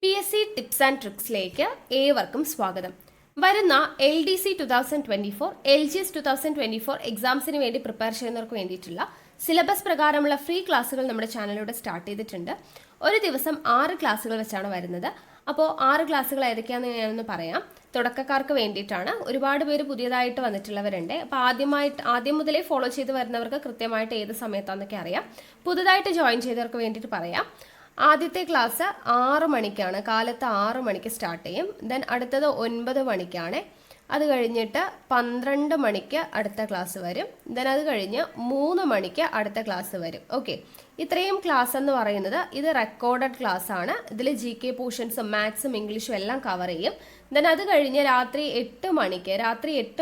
PSC tips and ട്രിക്സിലേക്ക് ഏവർക്കും സ്വാഗതം. വരുന്ന LDC 2024, LGS 2024 എക്സാംസിന് വേണ്ടി പ്രിപ്പയർ ചെയ്യുന്നവർക്ക് വേണ്ടിയിട്ടുള്ള സിലബസ് പ്രകാരമുള്ള ഫ്രീ ക്ലാസ്സുകൾ നമ്മുടെ ചാനലിലൂടെ സ്റ്റാർട്ട് ചെയ്തിട്ടുണ്ട്. ഒരു ദിവസം 6 ക്ലാസ്സുകൾ വെച്ചാണ് വരുന്നത്. അപ്പോൾ 6 ക്ലാസ്സുകൾ ഏതൊക്കെയാണെന്ന് ഞാനൊന്ന് പറയാം. തുടക്കക്കാർക്ക് വേണ്ടിയിട്ടാണ്. ഒരുപാട് പേര് പുതിയതായിട്ട് വന്നിട്ടുള്ളവരുണ്ട്. അപ്പോൾ ആദ്യം മുതലേ ഫോളോ ചെയ്ത് വരുന്നവർക്ക് കൃത്യമായിട്ട് ഏത് സമയത്താണെന്നൊക്കെ അറിയാം. പുതുതായിട്ട് ജോയിൻ ചെയ്തവർക്ക് വേണ്ടിയിട്ട് പറയാം. ആദ്യത്തെ ക്ലാസ് 6 മണിക്കാണ്, കാലത്ത് 6 മണിക്ക് സ്റ്റാർട്ട് ചെയ്യും. ദെൻ അടുത്തത് 9 മണിക്കാണ്. അത് കഴിഞ്ഞിട്ട് 12 മണിക്ക് അടുത്ത ക്ലാസ് വരും. ദെൻ അത് കഴിഞ്ഞ് 3 മണിക്ക് അടുത്ത ക്ലാസ് വരും. ഓക്കെ, ഇത്രയും ക്ലാസ് എന്ന് പറയുന്നത് ഇത് റെക്കോർഡഡ് ക്ലാസ് ആണ്. ഇതിൽ GK പോർഷൻസും മാത്സും ഇംഗ്ലീഷും എല്ലാം കവർ ചെയ്യും. ദെൻ അത് കഴിഞ്ഞ് രാത്രി 8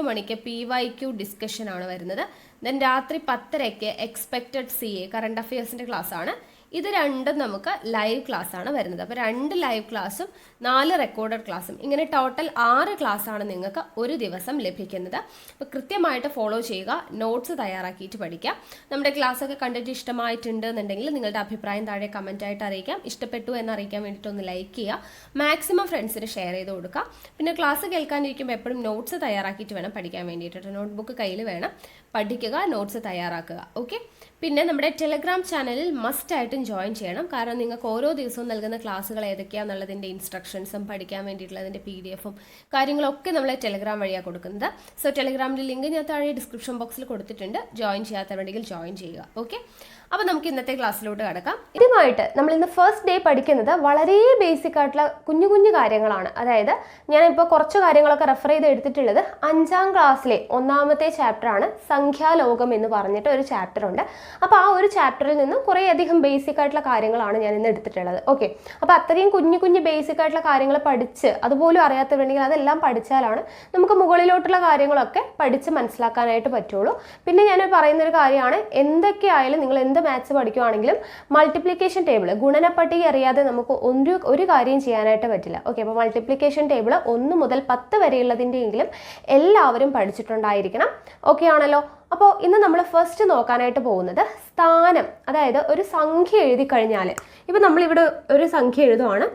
മണിക്ക് PYQ ഡിസ്കഷൻ ആണ് വരുന്നത്. ദെൻ രാത്രി 10:30 എക്സ്പെക്റ്റഡ് CA കറണ്ട് അഫയേഴ്സിൻ്റെ ക്ലാസ് ആണ്. ഇത് രണ്ടും നമുക്ക് ലൈവ് ക്ലാസ് ആണ് വരുന്നത്. അപ്പോൾ 2 ലൈവ് ക്ലാസ്സും 4 റെക്കോർഡഡ് ക്ലാസ്സും, ഇങ്ങനെ ടോട്ടൽ 6 ക്ലാസ് ആണ് നിങ്ങൾക്ക് ഒരു ദിവസം ലഭിക്കുന്നത്. അപ്പോൾ കൃത്യമായിട്ട് ഫോളോ ചെയ്യുക, നോട്ട്സ് തയ്യാറാക്കിയിട്ട് പഠിക്കുക. നമ്മുടെ ക്ലാസ് ഒക്കെ കണ്ടിട്ട് ഇഷ്ടമായിട്ടുണ്ട് എന്നുണ്ടെങ്കിൽ നിങ്ങളുടെ അഭിപ്രായം താഴെ കമൻ്റ് ആയിട്ട് അറിയിക്കാം. ഇഷ്ടപ്പെട്ടു എന്ന് അറിയിക്കാൻ വേണ്ടിയിട്ട് ഒന്ന് ലൈക്ക് ചെയ്യുക, മാക്സിമം ഫ്രണ്ട്സിന് ഷെയർ ചെയ്ത് കൊടുക്കുക. പിന്നെ ക്ലാസ് കേൾക്കാനിരിക്കുമ്പോൾ എപ്പോഴും നോട്ട്സ് തയ്യാറാക്കിയിട്ട് വേണം പഠിക്കാൻ വേണ്ടിയിട്ട്. നോട്ട്ബുക്ക് കയ്യിൽ വേണം, പഠിക്കുക, നോട്ട്സ് തയ്യാറാക്കുക. ഓക്കെ, പിന്നെ നമ്മുടെ ടെലഗ്രാം ചാനലിൽ മസ്റ്റായിട്ടും ജോയിൻ ചെയ്യണം. കാരണം നിങ്ങൾക്ക് ഓരോ ദിവസവും നൽകുന്ന ക്ലാസ്സുകൾ ഏതൊക്കെയാണെന്നുള്ളതിൻ്റെ ഇൻസ്ട്രക്ഷൻസും പഠിക്കാൻ വേണ്ടിയിട്ടുള്ളതിൻ്റെ PDF-ഉം കാര്യങ്ങളൊക്കെ നമ്മൾ ടെലഗ്രാം വഴിയാണ് കൊടുക്കുന്നത്. സോ ടെലഗ്രാമിൻ്റെ ലിങ്ക് ഞാൻ താഴെ ഡിസ്ക്രിപ്ഷൻ ബോക്സിൽ കൊടുത്തിട്ടുണ്ട്. ജോയിൻ ചെയ്യാത്തവരുണ്ടെങ്കിൽ ജോയിൻ ചെയ്യുക. ഓക്കെ, അപ്പോൾ നമുക്ക് ഇന്നത്തെ ക്ലാസ്സിലോട്ട് കിടക്കാം. ഇതുമായിട്ട് നമ്മൾ ഇന്ന് ഫസ്റ്റ് ഡേ പഠിക്കുന്നത് വളരെ ബേസിക് ആയിട്ടുള്ള കുഞ്ഞു കുഞ്ഞു കാര്യങ്ങളാണ്. അതായത് ഞാനിപ്പോൾ കുറച്ച് കാര്യങ്ങളൊക്കെ റെഫർ ചെയ്ത് എടുത്തിട്ടുള്ളത് 5ാം ക്ലാസ്സിലെ 1ാമത്തെ ചാപ്റ്ററാണ്, സംഖ്യാലോകം എന്ന് പറഞ്ഞിട്ട് ഒരു ചാപ്റ്റർ ഉണ്ട്. അപ്പോൾ ആ ഒരു ചാപ്റ്ററിൽ നിന്ന് കുറേയധികം ബേസിക് ആയിട്ടുള്ള കാര്യങ്ങളാണ് ഞാൻ ഇന്ന് എടുത്തിട്ടുള്ളത്. ഓക്കെ, അപ്പോൾ അത്രയും കുഞ്ഞു കുഞ്ഞു ബേസിക് ആയിട്ടുള്ള കാര്യങ്ങൾ പഠിച്ച് അതുപോലും അറിയാത്തവരുണ്ടെങ്കിൽ അതെല്ലാം പഠിച്ചാലാണ് നമുക്ക് മുകളിലോട്ടുള്ള കാര്യങ്ങളൊക്കെ പഠിച്ച് മനസ്സിലാക്കാനായിട്ട് പറ്റുള്ളൂ. പിന്നെ ഞാൻ പറയുന്നൊരു കാര്യമാണ്, എന്തൊക്കെയായാലും നിങ്ങൾ എന്ത് മാത്സ് പഠിക്കുകയാണെങ്കിലും മൾട്ടിപ്ലിക്കേഷൻ ടേബിൾ, ഗുണനപ്പട്ടിക അറിയാതെ നമുക്ക് ഒരു കാര്യം ചെയ്യാനായിട്ട് പറ്റില്ല. ഓക്കെ, അപ്പോൾ മൾട്ടിപ്ലിക്കേഷൻ ടേബിൾ 1 മുതൽ 10 വരെയുള്ളതിൻ്റെയെങ്കിലും എല്ലാവരും പഠിച്ചിട്ടുണ്ടായിരിക്കണം. ഓക്കെ ആണല്ലോ. അപ്പോൾ ഇന്ന് നമ്മൾ ഫസ്റ്റ് നോക്കാനായിട്ട് പോകുന്നത് സ്ഥാനം. അതായത് ഒരു സംഖ്യ എഴുതി കഴിഞ്ഞാൽ, ഇപ്പം നമ്മളിവിടെ ഒരു സംഖ്യ എഴുതുവാണ്.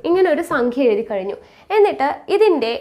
ഇങ്ങനെ ഒരു സംഖ്യ എഴുതി കഴിഞ്ഞു. എന്നിട്ട് ഇതിൻ്റെ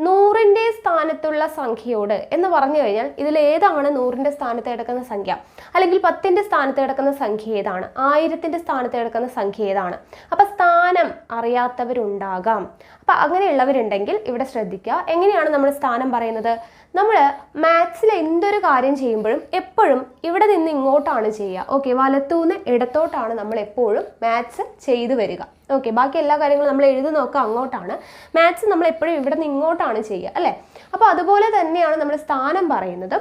100ൻ്റെ സ്ഥാനത്തുള്ള സംഖ്യയോട് എന്ന് പറഞ്ഞു കഴിഞ്ഞാൽ ഇതിൽ ഏതാണ് 100ൻ്റെ സ്ഥാനത്ത് കിടക്കുന്ന സംഖ്യ, അല്ലെങ്കിൽ 10ൻ്റെ സ്ഥാനത്ത് കിടക്കുന്ന സംഖ്യ ഏതാണ്, 1000ൻ്റെ സ്ഥാനത്ത് കിടക്കുന്ന സംഖ്യ ഏതാണ്. അപ്പം സ്ഥാനം അറിയാത്തവരുണ്ടാകാം. അപ്പം അങ്ങനെയുള്ളവരുണ്ടെങ്കിൽ ഇവിടെ ശ്രദ്ധിക്കുക. എങ്ങനെയാണ് നമ്മൾ സ്ഥാനം പറയുന്നത്? നമ്മൾ മാത്സിൽ എന്തൊരു കാര്യം ചെയ്യുമ്പോഴും എപ്പോഴും ഇവിടെ നിന്ന് ഇങ്ങോട്ടാണ് ചെയ്യുക. ഓക്കെ, വലത്തുനിന്ന് ഇടത്തോട്ടാണ് നമ്മൾ എപ്പോഴും മാത്സ് ചെയ്തു വരിക. ഓക്കെ, ബാക്കി എല്ലാ കാര്യങ്ങളും നമ്മൾ എഴുതി നോക്കുക അങ്ങോട്ടാണ്. മാത്സ് നമ്മൾ എപ്പോഴും ഇവിടെ നിന്ന് ഇങ്ങോട്ടാണ് ചെയ്യുക, അല്ലേ? അപ്പോൾ അതുപോലെ തന്നെയാണ് നമ്മൾ സ്ഥാനം പറയുന്നത്.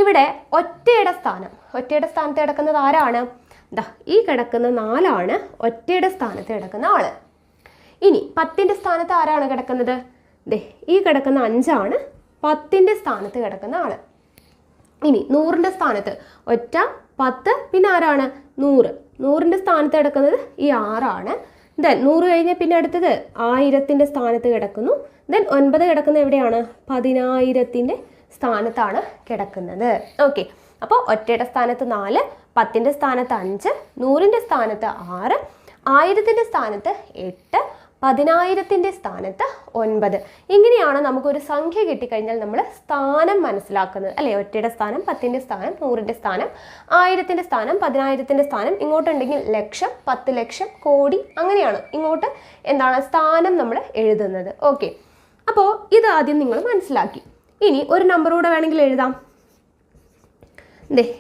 ഇവിടെ ഒറ്റയുടെ സ്ഥാനത്ത് കിടക്കുന്നത് ആരാണ്? ഈ കിടക്കുന്ന 4 ഒറ്റയുടെ സ്ഥാനത്ത് കിടക്കുന്ന ആള്. ഇനി 10ൻ്റെ സ്ഥാനത്ത് ആരാണ് കിടക്കുന്നത്? ഈ കിടക്കുന്ന 5 10ൻ്റെ സ്ഥാനത്ത് കിടക്കുന്ന ആള്. ഇനി 100ൻ്റെ സ്ഥാനത്ത് ഒറ്റ, 10, പിന്നെ ആരാണ്? 100ൻ്റെ സ്ഥാനത്ത് കിടക്കുന്നത് ഈ 6. ദെൻ 100 കഴിഞ്ഞ് പിന്നെ അടുത്തത് 1000ൻ്റെ സ്ഥാനത്ത് കിടക്കുന്നു. ദെൻ 9 കിടക്കുന്നത് എവിടെയാണ്? 10000ൻ്റെ സ്ഥാനത്താണ് കിടക്കുന്നത്. ഓക്കെ, അപ്പോൾ ഒറ്റയുടെ സ്ഥാനത്ത് 4, 10ൻ്റെ സ്ഥാനത്ത് 5, 100ൻ്റെ സ്ഥാനത്ത് 6, 1000ൻ്റെ സ്ഥാനത്ത് 8, 10000ൻ്റെ സ്ഥാനത്ത് 9. ഇങ്ങനെയാണ് നമുക്കൊരു സംഖ്യ കിട്ടിക്കഴിഞ്ഞാൽ നമ്മൾ സ്ഥാനം മനസ്സിലാക്കുന്നത്, അല്ലേ? ഒറ്റയുടെ സ്ഥാനം, 10ൻ്റെ സ്ഥാനം, 100ൻ്റെ സ്ഥാനം, 1000ൻ്റെ സ്ഥാനം, 10000ൻ്റെ സ്ഥാനം. ഇങ്ങോട്ടുണ്ടെങ്കിൽ ലക്ഷം, 10 ലക്ഷം, കോടി, അങ്ങനെയാണ് ഇങ്ങോട്ട് എന്താണ് സ്ഥാനം നമ്മൾ എഴുതുന്നത്. ഓക്കെ, അപ്പോൾ ഇത് ആദ്യം നിങ്ങൾ മനസ്സിലാക്കി. ഇനി ഒരു നമ്പർ കൂടെ വേണമെങ്കിൽ എഴുതാം.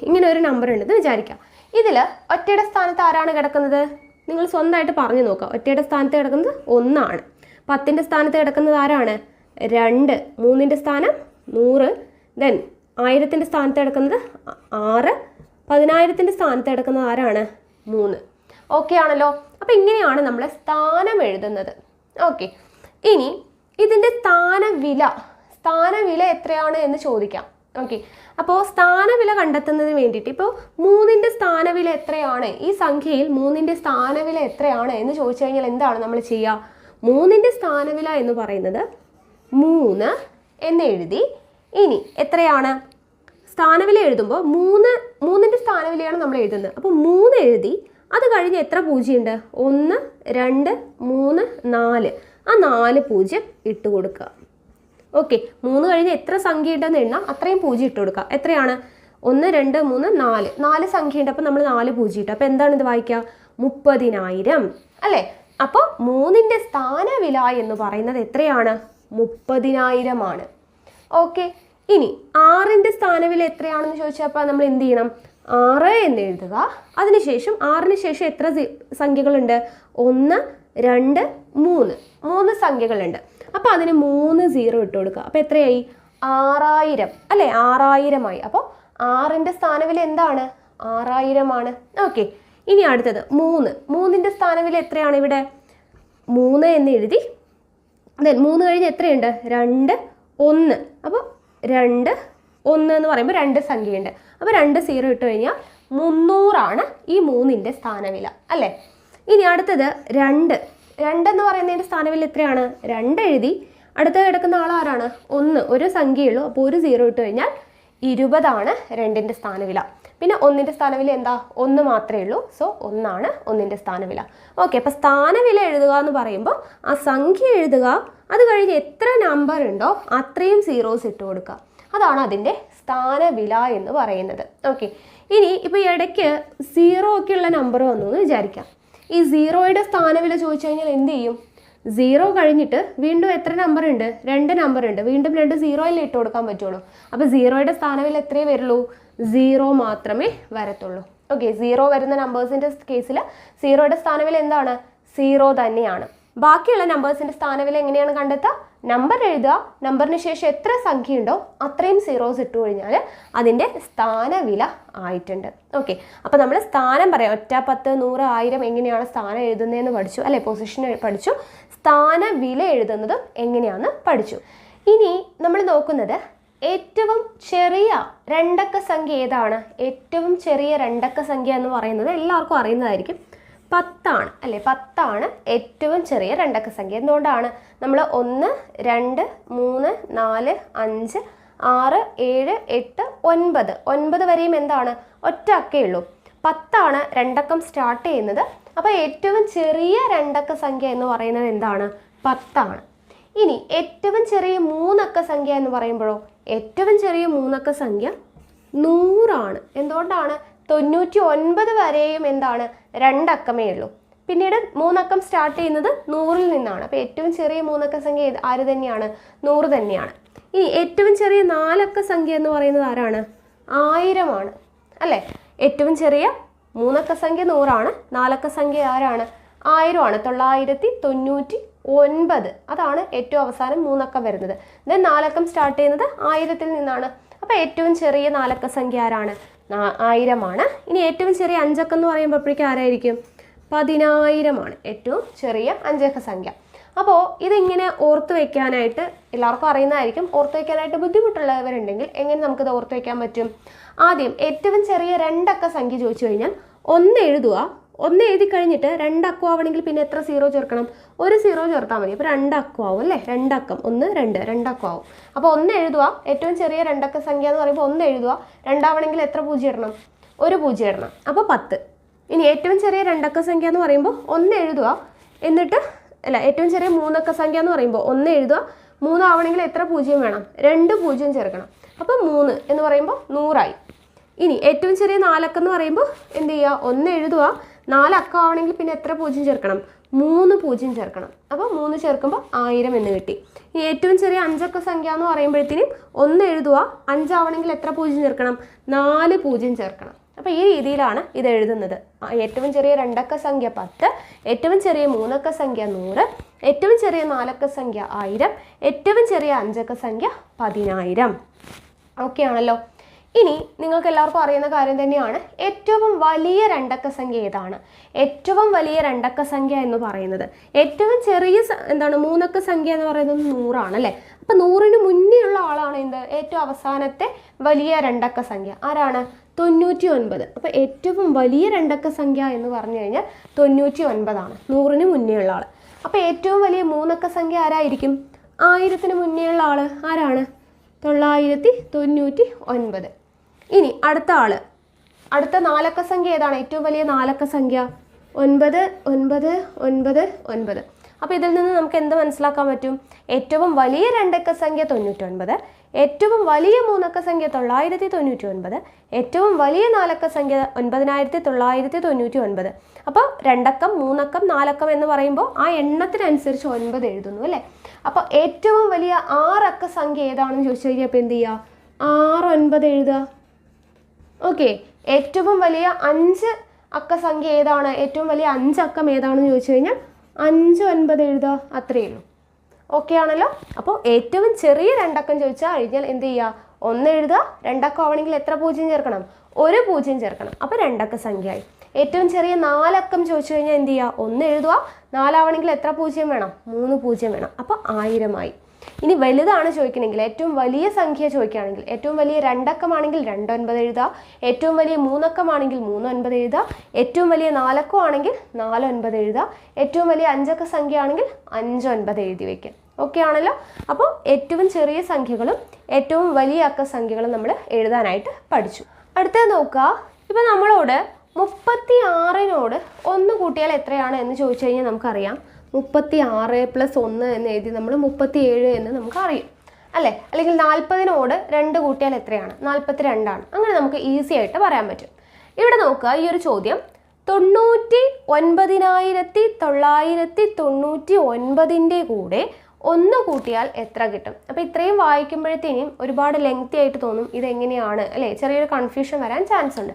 ഇങ്ങനെ ഒരു നമ്പർ ഉണ്ടെന്ന് വിചാരിക്കാം. ഇതിൽ ഒറ്റയുടെ സ്ഥാനത്ത് ആരാണ് കിടക്കുന്നത്? നിങ്ങൾ സ്വന്തമായിട്ട് പറഞ്ഞു നോക്കുക. ഒറ്റയുടെ സ്ഥാനത്ത് കിടക്കുന്നത് 1, 10ൻ്റെ സ്ഥാനത്ത് കിടക്കുന്നത് ആരാണ്? 2, 3ൻ്റെ സ്ഥാനം 100, ദെൻ 1000ൻ്റെ സ്ഥാനത്ത് കിടക്കുന്നത് 6, 10000ൻ്റെ സ്ഥാനത്ത് കിടക്കുന്നത് ആരാണ്? 3. ഓക്കെ ആണല്ലോ. അപ്പം ഇങ്ങനെയാണ് നമ്മൾ സ്ഥാനം എഴുതുന്നത്. ഓക്കെ, ഇനി ഇതിൻ്റെ സ്ഥാനവില എത്രയാണ് എന്ന് ചോദിക്കാം. ഓക്കെ, അപ്പോൾ സ്ഥാനവില കണ്ടെത്തുന്നതിന് വേണ്ടിയിട്ട് ഇപ്പോൾ 3ൻ്റെ സ്ഥാനവില എത്രയാണ്, ഈ സംഖ്യയിൽ 3ൻ്റെ സ്ഥാനവില എത്രയാണ് എന്ന് ചോദിച്ചു കഴിഞ്ഞാൽ എന്താണ് നമ്മൾ ചെയ്യുക? 3ൻ്റെ സ്ഥാനവില എന്ന് പറയുന്നത് 3 എന്ന് എഴുതി. ഇനി എത്രയാണ് സ്ഥാനവില എഴുതുമ്പോൾ 3ൻ്റെ സ്ഥാനവിലയാണ് നമ്മൾ എഴുതുന്നത്. അപ്പോൾ 3 എഴുതി അത് കഴിഞ്ഞ് എത്ര പൂജ്യമുണ്ട്? 1 2 3 4. ആ 4 പൂജ്യം ഇട്ട് കൊടുക്കുക. ഓക്കെ, 3 കഴിഞ്ഞ് എത്ര സംഖ്യ ഉണ്ടെന്ന് എണ്ണാം, അത്രയും പൂജ്യം ഇട്ട് കൊടുക്കുക. എത്രയാണ്? 1 2 3 4. 4 സംഖ്യ ഉണ്ട്, അപ്പോൾ നമ്മൾ 4 പൂജ്യം ഇട്ടു. അപ്പോൾ എന്താണ് ഇത് വായിക്കുക? 30,000 അല്ലേ? അപ്പോൾ 3ന്റെ സ്ഥാനവില എന്ന് പറയുന്നത് എത്രയാണ്? 30,000 ആണ്. ഓക്കെ, ഇനി 6ന്റെ സ്ഥാനവില എത്രയാണെന്ന് ചോദിച്ചപ്പോൾ നമ്മൾ എന്ത് ചെയ്യണം? 6 എന്ന് എഴുതുക. അതിനുശേഷം 6ന് ശേഷം എത്ര സംഖ്യകളുണ്ട്? 1 2 3. 3 സംഖ്യകളുണ്ട്. അപ്പോൾ അതിന് 3 0 ഇട്ട് കൊടുക്കുക. അപ്പോൾ എത്രയായി? 6000 അല്ലേ? 6000 ആയി. അപ്പോൾ 6ന്റെ സ്ഥാനവില എന്താണ്? 6000 ആണ്. ഓക്കെ, ഇനി അടുത്തത് 3. 3ന്റെ സ്ഥാനവില എത്രയാണ്? ഇവിടെ 3 എന്ന് എഴുതി. 3 കഴിഞ്ഞ് എത്രയുണ്ട്? 2 1. അപ്പോൾ 2 1 എന്ന് പറയുമ്പോൾ 2 സംഖ്യയുണ്ട്. അപ്പോൾ 2 0 ഇട്ട് കഴിഞ്ഞാൽ 300 ഈ 3ന്റെ സ്ഥാനവില അല്ലേ? ഇനി അടുത്തത് 2. 2 എന്ന് പറയുന്നതിൻ്റെ സ്ഥാനവില എത്രയാണ്? 2 എഴുതി. അടുത്ത കിടക്കുന്ന ആളാരാണ്? 1. ഒരു സംഖ്യയുള്ളൂ, അപ്പോൾ ഒരു 0 ഇട്ട് കഴിഞ്ഞാൽ 20 2ന്റെ സ്ഥാനവില. പിന്നെ 1ന്റെ സ്ഥാനവില എന്താ? 1 മാത്രമേ ഉള്ളൂ. സോ 1 1ന്റെ സ്ഥാനവില. ഓക്കെ, അപ്പോൾ സ്ഥാനവില എഴുതുക എന്ന് പറയുമ്പോൾ ആ സംഖ്യ എഴുതുക, അത് കഴിഞ്ഞ് എത്ര നമ്പർ ഉണ്ടോ അത്രയും സീറോസ് ഇട്ട് കൊടുക്കുക. അതാണ് അതിൻ്റെ സ്ഥാനവില എന്ന് പറയുന്നത്. ഓക്കെ, ഇനി ഇപ്പോൾ ഇടയ്ക്ക് 0 ഒക്കെ ഉള്ള നമ്പർ വന്നു എന്ന് വിചാരിക്കാം. ഈ 0യുടെ സ്ഥാനവില ചോദിച്ചു കഴിഞ്ഞാൽ എന്ത് ചെയ്യും? 0 കഴിഞ്ഞിട്ട് വീണ്ടും എത്ര നമ്പർ ഉണ്ട്? 2 നമ്പർ ഉണ്ട്. വീണ്ടും 2 0 ഇട്ട് കൊടുക്കാൻ പറ്റുള്ളൂ. അപ്പോൾ 0യുടെ സ്ഥാനവില എത്രയേ വരുള്ളൂ? 0 മാത്രമേ വരത്തുള്ളൂ. ഓക്കെ, 0 വരുന്ന നമ്പേഴ്സിൻ്റെ കേസിൽ 0യുടെ സ്ഥാനവില എന്താണ്? 0 തന്നെയാണ്. ബാക്കിയുള്ള നമ്പേഴ്സിൻ്റെ സ്ഥാനവില എങ്ങനെയാണ് കണ്ടെത്തുക? നമ്പർ എഴുതുക, നമ്പറിന് ശേഷം എത്ര സംഖ്യ ഉണ്ടോ അത്രയും സീറോസ് ഇട്ട് കഴിഞ്ഞാൽ അതിൻ്റെ സ്ഥാനവില ആയിട്ടുണ്ട്. ഓക്കെ, അപ്പോൾ നമ്മൾ സ്ഥാനം പറയാം. 1 10 100 1000 എങ്ങനെയാണ് സ്ഥാനം എഴുതുന്നതെന്ന് പഠിച്ചു അല്ലേ? പൊസിഷൻ പഠിച്ചു. സ്ഥാനവില എഴുതുന്നതും എങ്ങനെയാണെന്ന് പഠിച്ചു. ഇനി നമ്മൾ നോക്കുന്നത് ഏറ്റവും ചെറിയ രണ്ടക്ക സംഖ്യ ഏതാണ്? ഏറ്റവും ചെറിയ രണ്ടക്ക സംഖ്യ എന്ന് പറയുന്നത് എല്ലാവർക്കും അറിയുന്നതായിരിക്കും. 10 അല്ലേ? 10 ഏറ്റവും ചെറിയ രണ്ടക്ക സംഖ്യ. എന്തുകൊണ്ടാണ്? നമ്മൾ 1 2 3 4 5 6 7 8 9 വരെയും എന്താണ്? ഒറ്റ അക്കേ ഉള്ളൂ. 10 രണ്ടക്കം സ്റ്റാർട്ട് ചെയ്യുന്നത്. അപ്പോൾ ഏറ്റവും ചെറിയ രണ്ടക്ക സംഖ്യ എന്ന് പറയുന്നത് എന്താണ്? 10. ഇനി ഏറ്റവും ചെറിയ മൂന്നക്ക സംഖ്യ എന്ന് പറയുമ്പോഴോ? ഏറ്റവും ചെറിയ മൂന്നക്ക സംഖ്യ 100. എന്തുകൊണ്ടാണ്? 99 വരെയും എന്താണ്? രണ്ടക്കമേ ഉള്ളൂ. പിന്നീട് മൂന്നക്കം സ്റ്റാർട്ട് ചെയ്യുന്നത് 100ൽ നിന്നാണ്. അപ്പോൾ ഏറ്റവും ചെറിയ മൂന്നക്ക സംഖ്യ ആര് തന്നെയാണ്? 100 തന്നെയാണ്. ഇനി ഏറ്റവും ചെറിയ നാലക്ക സംഖ്യ എന്ന് പറയുന്നത് ആരാണ്? 1000 അല്ലേ? ഏറ്റവും ചെറിയ മൂന്നക്ക സംഖ്യ 100. നാലക്ക സംഖ്യ ആരാണ്? 1000. 999. അതാണ് ഏറ്റവും അവസാനം മൂന്നക്കം വരുന്നത്. ദെൻ നാലക്കം സ്റ്റാർട്ട് ചെയ്യുന്നത് 1000ൽ നിന്നാണ്. അപ്പോൾ ഏറ്റവും ചെറിയ നാലക്ക സംഖ്യ ആരാണ്? 1000. ഇനി ഏറ്റവും ചെറിയ അഞ്ചക്കം എന്ന് പറയുമ്പോഴേക്കും ആരായിരിക്കും? 10000 ഏറ്റവും ചെറിയ അഞ്ചക്ക സംഖ്യ. അപ്പോൾ ഇതിങ്ങനെ ഓർത്ത് വയ്ക്കാനായിട്ട് എല്ലാവർക്കും അറിയുന്നതായിരിക്കും. ഓർത്ത് വയ്ക്കാനായിട്ട് ബുദ്ധിമുട്ടുള്ളവരുണ്ടെങ്കിൽ എങ്ങനെ നമുക്കിത് ഓർത്ത് വയ്ക്കാൻ പറ്റും? ആദ്യം ഏറ്റവും ചെറിയ രണ്ടക്ക സംഖ്യ ചോദിച്ചു കഴിഞ്ഞാൽ 1 എഴുതുക. 1 എഴുതി കഴിഞ്ഞിട്ട് 2 അക്കം ആവണമെങ്കിൽ പിന്നെ എത്ര 0 ചേർക്കണം? ഒരു 0 ചേർത്താൽ മതി. അപ്പോൾ 2 അക്കം ആവും അല്ലേ? 2 അക്കം 1 2 2 അക്കം ആവും. അപ്പോൾ 1 എഴുതുക. ഏറ്റവും ചെറിയ രണ്ടക്ക സംഖ്യ എന്ന് പറയുമ്പോൾ 1 എഴുതുക. 2 ആവണമെങ്കിൽ എത്ര 0 ഇടണം? ഒരു 0 ഇടണം. അപ്പോൾ 10. ഇനി ഏറ്റവും ചെറിയ രണ്ടക്ക സംഖ്യ എന്ന് പറയുമ്പോൾ 1 എഴുതുക. എന്നിട്ട് ഏറ്റവും ചെറിയ മൂന്നക്ക സംഖ്യ എന്ന് പറയുമ്പോൾ 1 എഴുതുക. 3 ആവണമെങ്കിൽ എത്ര 0 വേണം? 2 0 ചേർക്കണം. അപ്പോൾ 3 എന്ന് പറയുമ്പോൾ 100 ഇനി ഏറ്റവും ചെറിയ നാലക്കം എന്ന് പറയുമ്പോൾ എന്ത് ചെയ്യുക? 1 എഴുതുക. 4 അക്കം ആവണമെങ്കിൽ പിന്നെ എത്ര 0 ചേർക്കണം? 3 0 ചേർക്കണം. അപ്പോൾ 3 ചേർക്കുമ്പോൾ 1000 എന്ന് കിട്ടി. ഇനി ഏറ്റവും ചെറിയ അഞ്ചക്ക സംഖ്യ എന്ന് പറയുമ്പോഴത്തേനും 1 എഴുതുക. 5 ആവണമെങ്കിൽ എത്ര 0 ചേർക്കണം? 4 0 ചേർക്കണം. അപ്പോൾ ഈ രീതിയിലാണ് ഇത് എഴുതുന്നത്. ഏറ്റവും ചെറിയ രണ്ടക്ക സംഖ്യ 10, ഏറ്റവും ചെറിയ മൂന്നക്ക സംഖ്യ 100, ഏറ്റവും ചെറിയ നാലക്ക സംഖ്യ 1000, ഏറ്റവും ചെറിയ അഞ്ചക്ക സംഖ്യ 10000. ഓക്കെ ആണല്ലോ. ഇനി നിങ്ങൾക്ക് എല്ലാവർക്കും അറിയുന്ന കാര്യം തന്നെയാണ് ഏറ്റവും വലിയ രണ്ടക്ക സംഖ്യ ഏതാണ്? ഏറ്റവും വലിയ രണ്ടക്ക സംഖ്യ എന്ന് പറയുന്നത് ഏറ്റവും ചെറിയ മൂന്നക്ക സംഖ്യ എന്ന് പറയുന്നത് 100 അല്ലേ? അപ്പോൾ 100ന് മുന്നേ ഉള്ള ആളാണ് എന്ത്? ഏറ്റവും അവസാനത്തെ വലിയ രണ്ടക്ക സംഖ്യ ആരാണ്? 99. അപ്പോൾ ഏറ്റവും വലിയ രണ്ടക്ക സംഖ്യ എന്ന് പറഞ്ഞു കഴിഞ്ഞാൽ 99 100ന് മുന്നേ ഉള്ള ആൾ. അപ്പോൾ ഏറ്റവും വലിയ മൂന്നക്ക സംഖ്യ ആരായിരിക്കും? 1000ന് മുന്നേ ഉള്ള ആൾ ആരാണ്? 999. ഇനി അടുത്ത ആൾ അടുത്ത 4 അക്ക സംഖ്യ ഏതാണ്? ഏറ്റവും വലിയ 4 അക്ക സംഖ്യ 9 9 9 9. അപ്പോൾ ഇതിൽ നിന്ന് നമുക്ക് എന്ത് മനസ്സിലാക്കാൻ പറ്റും? ഏറ്റവും വലിയ 2 അക്ക സംഖ്യ 99, ഏറ്റവും വലിയ 3 അക്ക സംഖ്യ 999, ഏറ്റവും വലിയ 4 അക്ക സംഖ്യ 9999. അപ്പോൾ 2 അക്കം 3 അക്കം 4 അക്കം എന്ന് പറയുമ്പോൾ ആ എണ്ണത്തിനനുസരിച്ച് 9 എഴുതുന്നു അല്ലേ? അപ്പോൾ ഏറ്റവും വലിയ 6 അക്ക സംഖ്യ ഏതാണെന്ന് ചോദിച്ചു കഴിഞ്ഞാൽ അപ്പോൾ എന്ത് ചെയ്യുക? 6 9 എഴുതുക. ഓക്കെ, ഏറ്റവും വലിയ 5 അക്ക സംഖ്യ ഏതാണ്? ഏറ്റവും വലിയ 5 അക്കം ഏതാണെന്ന് ചോദിച്ചു കഴിഞ്ഞാൽ 5 9 എഴുതുക. അത്രയേ ഉള്ളൂ. ഓക്കെ ആണല്ലോ? അപ്പോൾ ഏറ്റവും ചെറിയ 2 അക്കം ചോദിച്ചാൽ കഴിഞ്ഞാൽ എന്ത് ചെയ്യുക? 1 എഴുതുക. 2 അക്കം ആവണമെങ്കിൽ എത്ര 0 ചേർക്കണം? 1 0 ചേർക്കണം. അപ്പോൾ 2 അക്ക സംഖ്യയായി. ഏറ്റവും ചെറിയ 4 അക്കം ചോദിച്ചു കഴിഞ്ഞാൽ എന്ത് ചെയ്യുക? 1 എഴുതുക. 4 ആവണമെങ്കിൽ എത്ര 0 വേണം? 3 0 വേണം. അപ്പോൾ 1000 ആയി. ഇനി വലുതാണ് ചോദിക്കണമെങ്കിൽ, ഏറ്റവും വലിയ സംഖ്യ ചോദിക്കുകയാണെങ്കിൽ, ഏറ്റവും വലിയ 2 അക്കമാണെങ്കിൽ 2 9 എഴുതുക, ഏറ്റവും വലിയ 3 അക്കമാണെങ്കിൽ 3 9 എഴുതുക, ഏറ്റവും വലിയ 4 അക്കം ആണെങ്കിൽ 4 9 എഴുതുക, ഏറ്റവും വലിയ 5 അക്ക സംഖ്യ ആണെങ്കിൽ 5 9 എഴുതി വയ്ക്കുക. ഓക്കെ ആണല്ലോ? അപ്പോൾ ഏറ്റവും ചെറിയ സംഖ്യകളും ഏറ്റവും വലിയ അക്ക സംഖ്യകളും നമ്മൾ എഴുതാനായിട്ട് പഠിച്ചു. അടുത്തത് നോക്കുക. ഇപ്പം നമ്മളോട് 36നോട് 1 കൂട്ടിയാൽ എത്രയാണ് എന്ന് ചോദിച്ചു കഴിഞ്ഞാൽ നമുക്കറിയാം 36 + 1 എന്ന് എഴുതി നമ്മൾ 37 എന്ന് നമുക്കറിയാം അല്ലേ? അല്ലെങ്കിൽ 40നോട് 2 കൂട്ടിയാൽ എത്രയാണ്? 42 ആണ്. അങ്ങനെ നമുക്ക് ഈസി ആയിട്ട് പറയാൻ പറ്റും. ഇവിടെ നോക്കുക, ഈ ഒരു ചോദ്യം 99,999ൻ്റെ കൂടെ 1 കൂട്ടിയാൽ എത്ര കിട്ടും? അപ്പോൾ ഇത്രയും വായിക്കുമ്പോഴത്തേനും ഒരുപാട് ലെങ്തി ആയിട്ട് തോന്നും. ഇതെങ്ങനെയാണ് അല്ലേ? ചെറിയൊരു കൺഫ്യൂഷൻ വരാൻ ചാൻസ് ഉണ്ട്.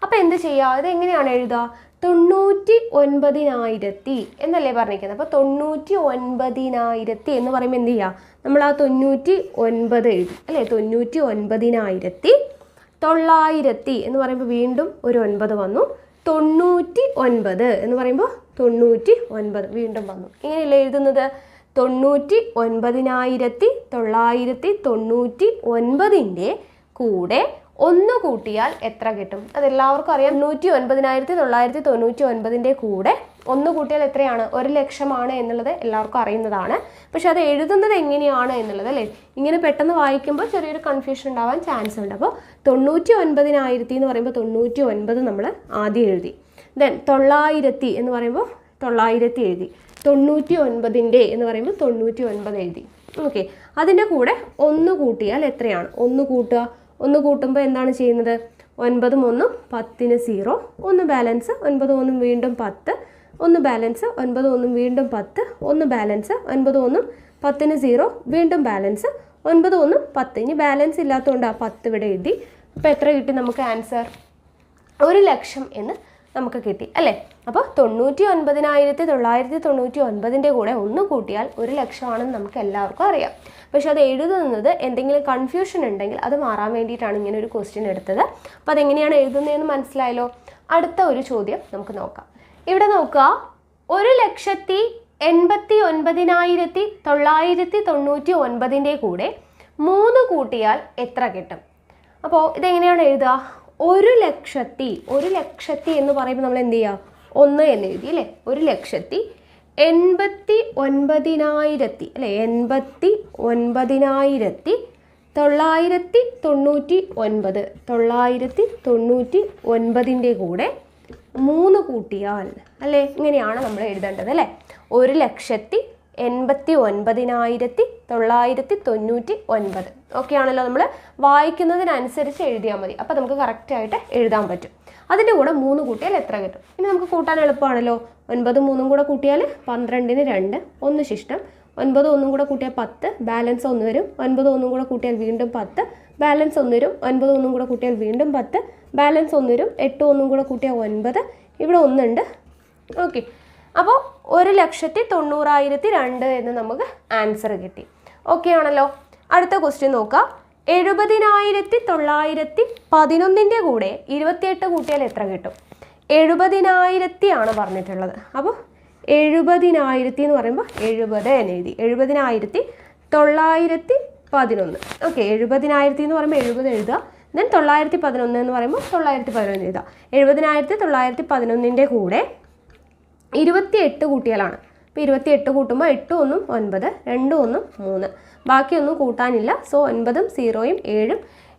അപ്പോൾ എന്ത് ചെയ്യുക? ഇതെങ്ങനെയാണ് എഴുതുക? 99,000 എന്നല്ലേ പറഞ്ഞിരിക്കുന്നത്? അപ്പോൾ 99,000 എന്ന് പറയുമ്പോൾ എന്ത് ചെയ്യുക? നമ്മൾ ആ 99 എഴുതി അല്ലേ? 99,900 എന്ന് പറയുമ്പോൾ വീണ്ടും ഒരു 9 വന്നു. 99 എന്ന് പറയുമ്പോൾ 99 വീണ്ടും വന്നു. ഇങ്ങനെയല്ലേ എഴുതുന്നത്? 99,999ൻ്റെ കൂടെ 1 കൂട്ടിയാൽ എത്ര കിട്ടും? അതെല്ലാവർക്കും അറിയാം. 99,999ൻ്റെ കൂടെ 1 കൂട്ടിയാൽ എത്രയാണ്? 1,00,000 എന്നുള്ളത് എല്ലാവർക്കും അറിയുന്നതാണ്. പക്ഷെ അത് എഴുതുന്നത് എങ്ങനെയാണ് എന്നുള്ളത് അല്ലേ? ഇങ്ങനെ പെട്ടെന്ന് വായിക്കുമ്പോൾ ചെറിയൊരു കൺഫ്യൂഷൻ ഉണ്ടാവാൻ ചാൻസ് ഉണ്ട്. അപ്പോൾ 99,000 എന്ന് പറയുമ്പോൾ 99 നമ്മൾ ആദ്യം എഴുതി. ദെൻ 900 എന്ന് പറയുമ്പോൾ 900 എഴുതി. 99ൻ്റെ എന്ന് പറയുമ്പോൾ 99 എഴുതി. ഓക്കെ, അതിൻ്റെ കൂടെ 1 കൂട്ടിയാൽ എത്രയാണ്? 1 കൂട്ടുക. 1 കൂട്ടുമ്പോൾ എന്താണ് ചെയ്യുന്നത്? 9 1 10ന് 0, 1 ബാലൻസ്, 9 1 വീണ്ടും 10, 1 ബാലൻസ്, 9 1 വീണ്ടും 10, 1 ബാലൻസ്, 9 1 10ന് 0 വീണ്ടും ബാലൻസ്, 9 1 10. ഇനി ബാലൻസ് ഇല്ലാത്തതുകൊണ്ട് ആ 10 ഇവിടെ എഴുതി. അപ്പോൾ എത്ര കിട്ടി നമുക്ക് ആൻസർ? 1,00,000 എന്ന് നമുക്ക് കിട്ടി അല്ലേ? അപ്പോൾ 99,999ൻ്റെ കൂടെ 1 കൂട്ടിയാൽ 1,00,000 ആണെന്ന് നമുക്ക് എല്ലാവർക്കും അറിയാം. പക്ഷെ അത് എഴുതുന്നത് എന്തെങ്കിലും കൺഫ്യൂഷൻ ഉണ്ടെങ്കിൽ അത് മാറാൻ വേണ്ടിയിട്ടാണ് ഇങ്ങനെ ഒരു ക്വസ്റ്റ്യൻ എടുത്തത്. അപ്പോൾ അതെങ്ങനെയാണ് എഴുതുന്നതെന്ന് മനസ്സിലായല്ലോ. അടുത്ത ഒരു ചോദ്യം നമുക്ക് നോക്കാം. ഇവിടെ നോക്കുക, 1,89,999ൻ്റെ കൂടെ 3 കൂട്ടിയാൽ എത്ര കിട്ടും? അപ്പോൾ ഇതെങ്ങനെയാണ് എഴുതുക? 1,00,000 എന്ന് പറയുമ്പോൾ നമ്മൾ എന്ത് ചെയ്യുക? 1 എന്ന് എഴുതി അല്ലേ? 1,89,000 അല്ലേ? 89,999ൻ്റെ കൂടെ 3 കൂട്ടിയാൽ അല്ലേ? ഇങ്ങനെയാണ് നമ്മൾ എഴുതേണ്ടത് അല്ലേ? 1,89,999. ഓക്കെ ആണല്ലോ? നമ്മൾ വായിക്കുന്നതിനനുസരിച്ച് എഴുതിയാൽ മതി. അപ്പോൾ നമുക്ക് കറക്റ്റായിട്ട് എഴുതാൻ പറ്റും. അതിൻ്റെ കൂടെ 3 കൂട്ടിയാൽ എത്ര കിട്ടും? ഇനി നമുക്ക് കൂട്ടാൻ എളുപ്പമാണല്ലോ. 9 3 കൂടെ കൂട്ടിയാൽ 12ന് 2, 1 ശിഷ്ടം. 9 1 കൂടെ കൂട്ടിയാൽ 10, ബാലൻസ് 1 വരും. 9 1 കൂടെ കൂട്ടിയാൽ വീണ്ടും 10, ബാലൻസ് 1 വരും. 9 1 കൂടെ കൂട്ടിയാൽ വീണ്ടും 10, ബാലൻസ് 1 വരും. 8 1 കൂടെ കൂട്ടിയാൽ 9, ഇവിടെ 1 ഉണ്ട്. ഓക്കെ, അപ്പോൾ 1,90,002 എന്ന് നമുക്ക് ആൻസർ കിട്ടി. ഓക്കെ ആണല്ലോ? അടുത്ത ക്വസ്റ്റ്യൻ നോക്കാം. 70,911ൻ്റെ കൂടെ 28 കൂട്ടിയാൽ എത്ര കിട്ടും? 70,000 ആണ് പറഞ്ഞിട്ടുള്ളത്. അപ്പോൾ 70,000 എന്ന് പറയുമ്പോൾ 70 എന്ന് എഴുതി. 70,911. ഓക്കെ, 70,000 എന്ന് പറയുമ്പോൾ 70 എഴുതുക. ദെൻ 911 എന്ന് പറയുമ്പോൾ 911 എഴുതുക. 70,911ൻ്റെ കൂടെ 28 കൂട്ടിയാലാണ്. അപ്പോൾ 28 കൂട്ടുമ്പോൾ 8 1 9, 2 1 3, ബാക്കിയൊന്നും കൂട്ടാനില്ല. സോ 9ഉം 0ഉം 7ഉം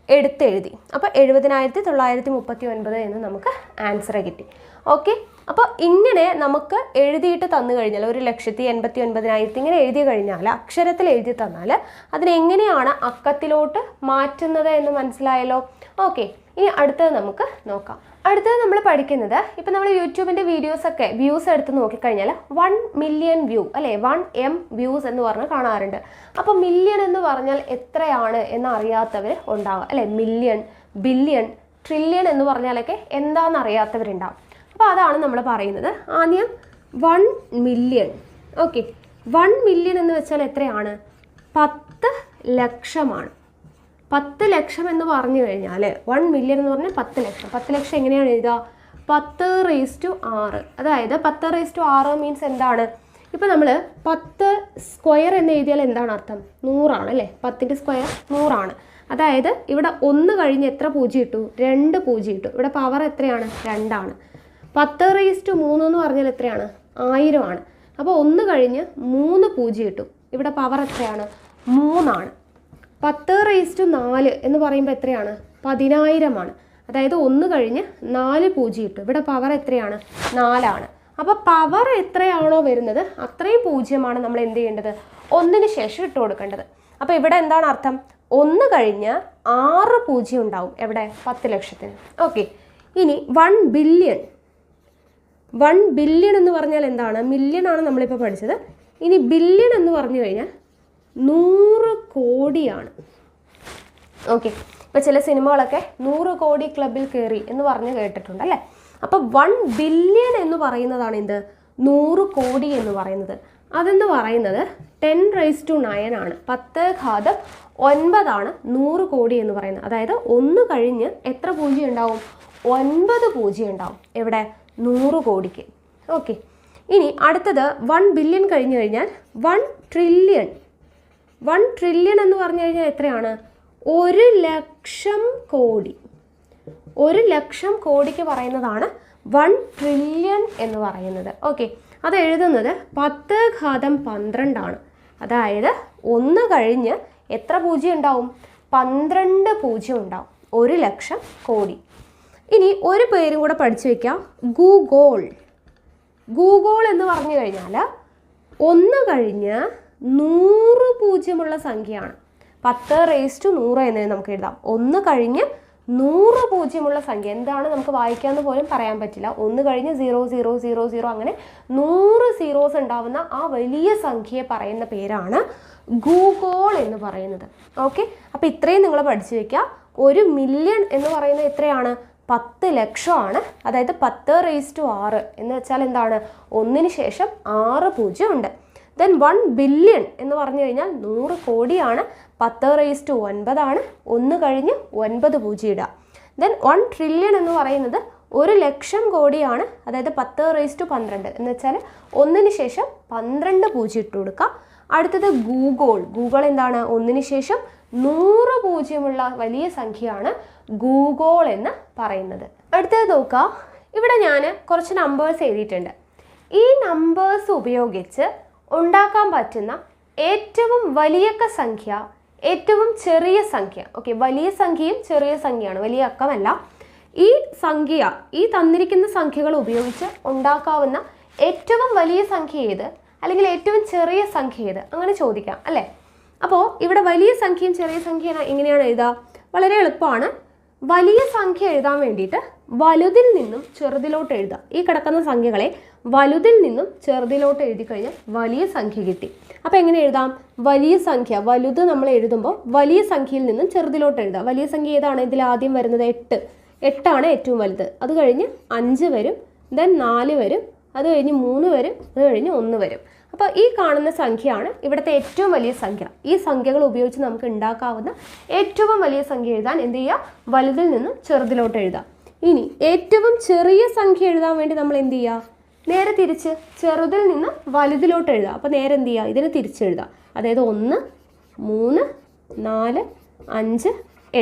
എടുത്തെഴുതി. അപ്പോൾ 70,939 എന്ന് നമുക്ക് ആൻസർ കിട്ടി. ഓക്കെ, അപ്പോൾ ഇങ്ങനെ നമുക്ക് എഴുതിയിട്ട് തന്നു കഴിഞ്ഞാൽ 1,89,900 ഇങ്ങനെ എഴുതി കഴിഞ്ഞാൽ, അക്ഷരത്തിൽ എഴുതി തന്നാൽ അതിനെങ്ങനെയാണ് അക്കത്തിലോട്ട് മാറ്റുന്നത് എന്ന് മനസ്സിലായല്ലോ. ഓക്കെ, ഇനി അടുത്തത് നമുക്ക് നോക്കാം. അടുത്തത് നമ്മൾ പഠിക്കുന്നത്, ഇപ്പം നമ്മൾ യൂട്യൂബിൻ്റെ വീഡിയോസൊക്കെ വ്യൂസ് എടുത്ത് നോക്കിക്കഴിഞ്ഞാൽ 1 മില്യൺ വ്യൂ അല്ലേ, 1M വ്യൂസ് എന്ന് പറഞ്ഞ് കാണാറുണ്ട്. അപ്പോൾ മില്യൺ എന്ന് പറഞ്ഞാൽ എത്രയാണ് എന്ന് അറിയാത്തവർ ഉണ്ടാവുക അല്ലേ. മില്യൺ, ബില്യൺ, ട്രില്യൺ എന്ന് പറഞ്ഞാലൊക്കെ എന്താണെന്ന് അറിയാത്തവരുണ്ടാവും. അപ്പോൾ അതാണ് നമ്മൾ പറയുന്നത്. ആദ്യം 1 മില്യൺ. ഓക്കെ, 1 മില്യൺ എന്ന് വെച്ചാൽ എത്രയാണ്? 10 ലക്ഷമാണ്. 10 ലക്ഷം എന്ന് പറഞ്ഞു കഴിഞ്ഞാൽ 1 മില്യൺ എന്ന് പറഞ്ഞാൽ 10 ലക്ഷം. 10 ലക്ഷം എങ്ങനെയാണ് എഴുതുക? 10�6. അതായത് 10�6 മീൻസ് എന്താണ്? ഇപ്പോൾ നമ്മൾ 10 സ്ക്വയർ എന്ന് എഴുതിയാൽ എന്താണ് അർത്ഥം? 100 അല്ലേ. 10ൻ്റെ സ്ക്വയർ 100. അതായത് ഇവിടെ 1 കഴിഞ്ഞ് എത്ര 0 ഇട്ടു? 2 0 ഇട്ടു. ഇവിടെ പവർ എത്രയാണ്? 2. 10�3 എന്ന് പറഞ്ഞാൽ എത്രയാണ്? 1000. അപ്പോൾ 1 കഴിഞ്ഞ് 3 0 ഇട്ടു. ഇവിടെ പവർ എത്രയാണ്? 3. 10⁴ എന്ന് പറയുമ്പോൾ എത്രയാണ്? 10,000. അതായത് 1 കഴിഞ്ഞ് 4 0 ഇട്ടു. ഇവിടെ പവർ എത്രയാണ്? 4. അപ്പോൾ പവർ എത്രയാണോ വരുന്നത് അത്രയും 0 നമ്മൾ എന്ത് ചെയ്യേണ്ടത്? 1ന് ശേഷം ഇട്ട് കൊടുക്കേണ്ടത്. അപ്പോൾ ഇവിടെ എന്താണ് അർത്ഥം? 1 കഴിഞ്ഞ് 6 0 ഉണ്ടാവും. എവിടെ? 10 ലക്ഷത്തിന്. ഓക്കെ, ഇനി 1 ബില്യൺ. 1 ബില്യൺ എന്ന് പറഞ്ഞാൽ എന്താണ്? മില്യൺ ആണ് നമ്മളിപ്പോൾ പഠിച്ചത്. ഇനി ബില്യൺ എന്ന് പറഞ്ഞു കഴിഞ്ഞാൽ 100 കോടിയാണ്. ഓക്കെ, ഇപ്പോൾ ചില സിനിമകളൊക്കെ 100 കോടി ക്ലബിൽ കയറി എന്ന് പറഞ്ഞ് കേട്ടിട്ടുണ്ട് അല്ലേ. അപ്പോൾ 1 ബില്യൺ എന്ന് പറയുന്നതാണ് എന്ത്? 100 കോടി എന്ന് പറയുന്നത്. അതെന്ന് പറയുന്നത് 10⁹ ആണ്. 10⁹ 100 കോടി എന്ന് പറയുന്നത്. അതായത് 1 കഴിഞ്ഞ് എത്ര 0 ഉണ്ടാവും? 9 0 ഉണ്ടാവും. എവിടെ? 100 കോടിക്ക്. ഓക്കെ, ഇനി അടുത്തത് 1 ബില്യൺ കഴിഞ്ഞ് കഴിഞ്ഞാൽ 1 ട്രില്യൺ. 1 ട്രില്യൺ എന്ന് പറഞ്ഞു കഴിഞ്ഞാൽ എത്രയാണ്? 1,00,000 കോടി. 1,00,000 കോടിക്ക് പറയുന്നതാണ് 1 ട്രില്യൺ എന്ന് പറയുന്നത്. ഓക്കെ, അത് എഴുതുന്നത് 10⁻12 അതായത് 1 കഴിഞ്ഞ് എത്ര 0 ഉണ്ടാവും? 12 0 ഉണ്ടാവും. 1,00,000 കോടി. ഇനി ഒരു പേരും കൂടെ പഠിച്ചു വയ്ക്കാം, ഗൂഗോൾ. ഗൂഗോൾ എന്ന് പറഞ്ഞു കഴിഞ്ഞാൽ 1 കഴിഞ്ഞ് 100 0 സംഖ്യയാണ്. 10⁻100 എന്ന് നമുക്ക് എഴുതാം. 1 കഴിഞ്ഞ് 100 0 സംഖ്യ എന്താണ് നമുക്ക് വായിക്കാമെന്ന് പോലും പറയാൻ പറ്റില്ല. 1 കഴിഞ്ഞ് 0 0 0 0 അങ്ങനെ 100 സീറോസ് ഉണ്ടാവുന്ന ആ വലിയ സംഖ്യയെ പറയുന്ന പേരാണ് ഗൂഗോൾ എന്ന് പറയുന്നത്. ഓക്കെ, അപ്പോൾ ഇത്രയും നിങ്ങൾ പഠിച്ചു വയ്ക്കുക. 1 മില്യൺ എന്ന് പറയുന്നത് എത്രയാണ്? 10 ലക്ഷമാണ്. അതായത് 10⁻6 എന്ന് വെച്ചാൽ എന്താണ്? 1ന് ശേഷം 6 0 ഉണ്ട്. ദെൻ 1 ബില്യൺ എന്ന് പറഞ്ഞു കഴിഞ്ഞാൽ 100 കോടിയാണ്. 10⁻9 1 കഴിഞ്ഞ് 9 0 ഇടുക. ദെൻ 1 ട്രില്യൺ എന്ന് പറയുന്നത് 1,00,000 കോടിയാണ്. അതായത് 10⁻12 എന്ന് വെച്ചാൽ 1ന് ശേഷം 12 0 ഇട്ട് കൊടുക്കുക. അടുത്തത് ഗൂഗോൾ. ഗൂഗിൾ എന്താണ്? 1ന് ശേഷം 100 0 വലിയ സംഖ്യയാണ് ഗൂഗോൾ എന്ന് പറയുന്നത്. അടുത്തത് നോക്കുക, ഇവിടെ ഞാൻ കുറച്ച് നമ്പേഴ്സ് എഴുതിയിട്ടുണ്ട്. ഈ നമ്പേഴ്സ് ഉപയോഗിച്ച് ഉണ്ടാക്കാൻ പറ്റുന്ന ഏറ്റവും വലിയ സംഖ്യ, ഏറ്റവും ചെറിയ സംഖ്യ. ഓക്കെ, വലിയ സംഖ്യയും ചെറിയ സംഖ്യയാണ്, വലിയ അക്കമല്ല. ഈ സംഖ്യ, ഈ തന്നിരിക്കുന്ന സംഖ്യകൾ ഉപയോഗിച്ച് ഉണ്ടാക്കാവുന്ന ഏറ്റവും വലിയ സംഖ്യ ഏത്, അല്ലെങ്കിൽ ഏറ്റവും ചെറിയ സംഖ്യ ഏത്, അങ്ങനെ ചോദിക്കാം അല്ലേ. അപ്പോൾ ഇവിടെ വലിയ സംഖ്യയും ചെറിയ സംഖ്യ എങ്ങനെയാണ് എഴുതുക? വളരെ എളുപ്പമാണ്. വലിയ സംഖ്യ എഴുതാൻ വേണ്ടിയിട്ട് വലുതിൽ നിന്നും ചെറുതിലോട്ട് എഴുതുക. ഈ കിടക്കുന്ന സംഖ്യകളെ വലുതിൽ നിന്നും ചെറുതിലോട്ട് എഴുതി കഴിഞ്ഞാൽ വലിയ സംഖ്യ കിട്ടി. അപ്പോൾ എങ്ങനെ എഴുതാം? വലിയ സംഖ്യ, വലുത് നമ്മൾ എഴുതുമ്പോൾ വലിയ സംഖ്യയിൽ നിന്നും ചെറുതിലോട്ട് എഴുതാം. വലിയ സംഖ്യ ഏതാണ്? ഇതിൽ ആദ്യം വരുന്നത് 8. 8 ഏറ്റവും വലുത്. അത് കഴിഞ്ഞ് 5 വരും, ദെൻ 4 വരും, അത് കഴിഞ്ഞ് 3 വരും, അത് കഴിഞ്ഞ് 1 വരും. അപ്പോൾ ഈ കാണുന്ന സംഖ്യയാണ് ഇവിടുത്തെ ഏറ്റവും വലിയ സംഖ്യ. ഈ സംഖ്യകൾ ഉപയോഗിച്ച് നമുക്ക് ഉണ്ടാക്കാവുന്ന ഏറ്റവും വലിയ സംഖ്യ എഴുതാൻ എന്ത് ചെയ്യുക? വലുതിൽ നിന്നും ചെറുതിലോട്ട് എഴുതാം. ഇനി ഏറ്റവും ചെറിയ സംഖ്യ എഴുതാൻ വേണ്ടി നമ്മൾ എന്ത് ചെയ്യുക? നേരെ തിരിച്ച് ചെറുതിൽ നിന്ന് വലുതിലോട്ട് എഴുതുക. അപ്പോൾ നേരെ എന്ത് ചെയ്യുക? ഇതിന് തിരിച്ചെഴുതുക. അതായത് 1 3 4 5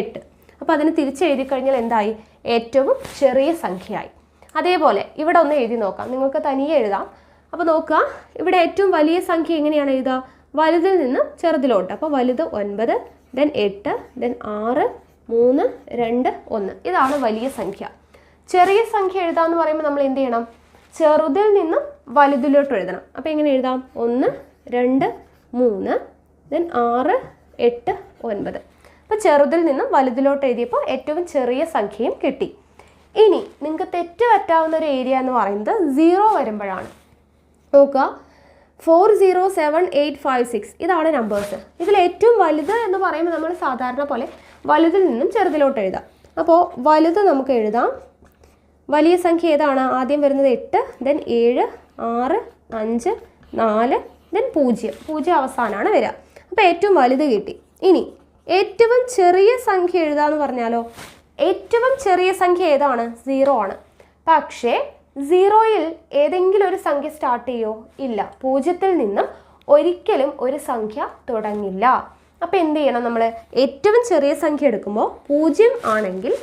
8. അപ്പോൾ അതിന് തിരിച്ചെഴുതി കഴിഞ്ഞാൽ എന്തായി? ഏറ്റവും ചെറിയ സംഖ്യയായി. അതേപോലെ ഇവിടെ ഒന്ന് എഴുതി നോക്കാം, നിങ്ങൾക്ക് തനിയെ എഴുതാം. അപ്പോൾ നോക്കുക, ഇവിടെ ഏറ്റവും വലിയ സംഖ്യ എങ്ങനെയാണ് എഴുതുക? വലുതിൽ നിന്ന് ചെറുതിലോട്ട്. അപ്പോൾ വലുത് 9, ദെൻ 8, ദെൻ 6, 3, 2, 1. ഇതാണ് വലിയ സംഖ്യ. ചെറിയ സംഖ്യ എഴുതാമെന്ന് പറയുമ്പോൾ നമ്മൾ എന്ത് ചെയ്യണം? ചെറുതിൽ നിന്നും വലുതിലോട്ട് എഴുതണം. അപ്പോൾ എങ്ങനെ എഴുതാം? 1, 2, 3, ദെൻ 6, 8, 9. അപ്പോൾ ചെറുതിൽ നിന്നും വലുതിലോട്ട് എഴുതിയപ്പോൾ ഏറ്റവും ചെറിയ സംഖ്യയും കിട്ടി. ഇനി നിങ്ങൾക്ക് തെറ്റ് പറ്റാവുന്ന ഒരു ഏരിയ എന്ന് പറയുന്നത് 0 വരുമ്പോഴാണ്. നോക്കുക, 4, 0, 7, 8, 5, 6 ഇതാണ് നമ്പേഴ്സ്. ഇതിൽ ഏറ്റവും വലുത് എന്ന് പറയുമ്പോൾ നമ്മൾ സാധാരണ പോലെ വലുതിൽ നിന്നും ചെറുതിലോട്ട് എഴുതാം. അപ്പോൾ വലുത് നമുക്ക് എഴുതാം. വലിയ സംഖ്യ ഏതാണ്? ആദ്യം വരുന്നത് 8, ദെൻ 7, 6, 5, 4, ദെൻ 0 അവസാനമാണ് വരിക. അപ്പോൾ ഏറ്റവും വലുത് കിട്ടി. ഇനി ഏറ്റവും ചെറിയ സംഖ്യ എഴുതാമെന്ന് പറഞ്ഞാലോ? ഏറ്റവും ചെറിയ സംഖ്യ ഏതാണ്? 0 ആണ്. പക്ഷേ 0യിൽ ഏതെങ്കിലും ഒരു സംഖ്യ സ്റ്റാർട്ട് ചെയ്യോ? ഇല്ല. 0ത്തിൽ നിന്നും ഒരിക്കലും ഒരു സംഖ്യ തുടങ്ങില്ല. അപ്പോൾ എന്ത് ചെയ്യണം? നമ്മൾ ഏറ്റവും ചെറിയ സംഖ്യ എടുക്കുമ്പോൾ 0 ആണെങ്കിൽ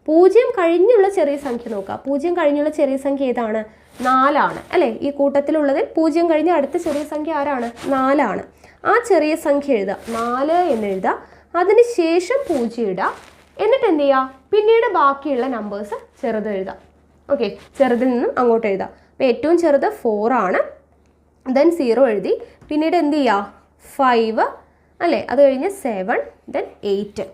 0 കഴിഞ്ഞുള്ള ചെറിയ സംഖ്യ നോക്കുക. 0 കഴിഞ്ഞുള്ള ചെറിയ സംഖ്യ ഏതാണ്? 4 ആണ് അല്ലേ? ഈ കൂട്ടത്തിലുള്ളതിൽ 0 കഴിഞ്ഞ് അടുത്ത ചെറിയ സംഖ്യ ആരാണ്? 4 ആണ്. ആ ചെറിയ സംഖ്യ എഴുതുക, 4 എന്ന് എഴുതുക. അതിനുശേഷം 0 ഇടുക. എന്നിട്ട് എന്ത് ചെയ്യുക? പിന്നീട് ബാക്കിയുള്ള നമ്പേഴ്സ് ചെറുത് എഴുതാം. ഓക്കെ, ചെറുതിൽ നിന്നും അങ്ങോട്ട് എഴുതാം. അപ്പോൾ ഏറ്റവും ചെറുത് 4 ആണ്. ദെൻ 0 എഴുതി. പിന്നീട് എന്ത് ചെയ്യുക? 5 അല്ലേ? അത് കഴിഞ്ഞ് 7, ദെൻ 8.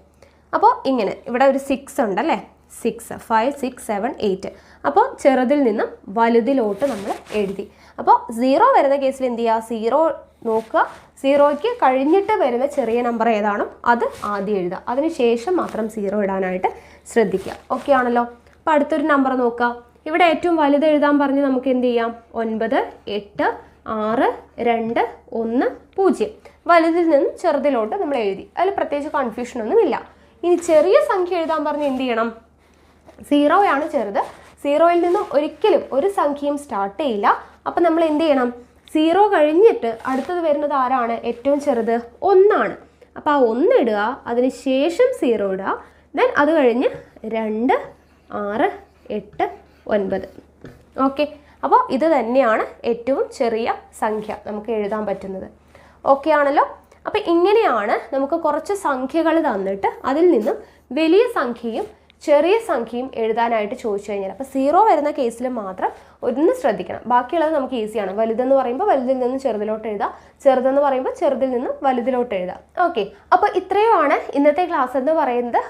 അപ്പോൾ ഇങ്ങനെ ഇവിടെ ഒരു 6 ഉണ്ടല്ലേ? 6, 5, 6, 7, 8. അപ്പോൾ ചെറുതിൽ നിന്നും വലുതിലോട്ട് നമ്മൾ എഴുതി. അപ്പോൾ 0 വരുന്ന കേസിൽ എന്ത് ചെയ്യുക? 0 നോക്കുക. 0യ്ക്ക് കഴിഞ്ഞിട്ട് വരുന്ന ചെറിയ നമ്പർ ഏതാണോ അത് ആദ്യം എഴുതുക. അതിനുശേഷം മാത്രം 0 ഇടാനായിട്ട് ശ്രദ്ധിക്കുക. ഓക്കെ ആണല്ലോ? അപ്പോൾ അടുത്തൊരു നമ്പർ നോക്കുക. ഇവിടെ ഏറ്റവും വലുത് എഴുതാൻ പറഞ്ഞ് നമുക്ക് എന്ത് ചെയ്യാം? 9, 8, 6, 2, 1, 0. വലുതിൽ നിന്നും ചെറുതിലോട്ട് നമ്മൾ എഴുതി. അതിൽ പ്രത്യേകിച്ച് കൺഫ്യൂഷനൊന്നുമില്ല. ഇനി ചെറിയ സംഖ്യ എഴുതാൻ പറഞ്ഞ് എന്ത് ചെയ്യണം? 0 ആണ് ചെറുത്. 0യിൽ നിന്നും ഒരിക്കലും ഒരു സംഖ്യയും സ്റ്റാർട്ട് ചെയ്യില്ല. അപ്പം നമ്മൾ എന്ത് ചെയ്യണം? 0 കഴിഞ്ഞിട്ട് അടുത്തത് വരുന്നത് ആരാണ്? ഏറ്റവും ചെറുത് 1 ആണ്. അപ്പോൾ ആ 1 ഇടുക. അതിന് ശേഷം 0 ഇടുക. ദെൻ അത് കഴിഞ്ഞ് 2, 6, 8, 9. ഓക്കെ, അപ്പോൾ ഇത് തന്നെയാണ് ഏറ്റവും ചെറിയ സംഖ്യ നമുക്ക് എഴുതാൻ പറ്റുന്നത്. ഓക്കെ ആണല്ലോ? അപ്പോൾ ഇങ്ങനെയാണ് നമുക്ക് കുറച്ച് സംഖ്യകൾ തന്നിട്ട് അതിൽ നിന്നും വലിയ സംഖ്യയും ചെറിയ സംഖ്യയും എഴുതാനായിട്ട് ചോദിച്ചു കഴിഞ്ഞാൽ. അപ്പോൾ 0 വരുന്ന കേസിൽ മാത്രം ഒന്ന് ശ്രദ്ധിക്കണം. ബാക്കിയുള്ളത് നമുക്ക് ഈസിയാണ്. വലുതെന്ന് പറയുമ്പോൾ വലുതിൽ നിന്നും ചെറുതിലോട്ട് എഴുതാം. ചെറുതെന്ന് പറയുമ്പോൾ ചെറുതിൽ നിന്നും വലുതിലോട്ട് എഴുതാം. ഓക്കെ, അപ്പോൾ ഇത്രയുമാണ് ഇന്നത്തെ ക്ലാസ് എന്ന് പറയുന്നത്.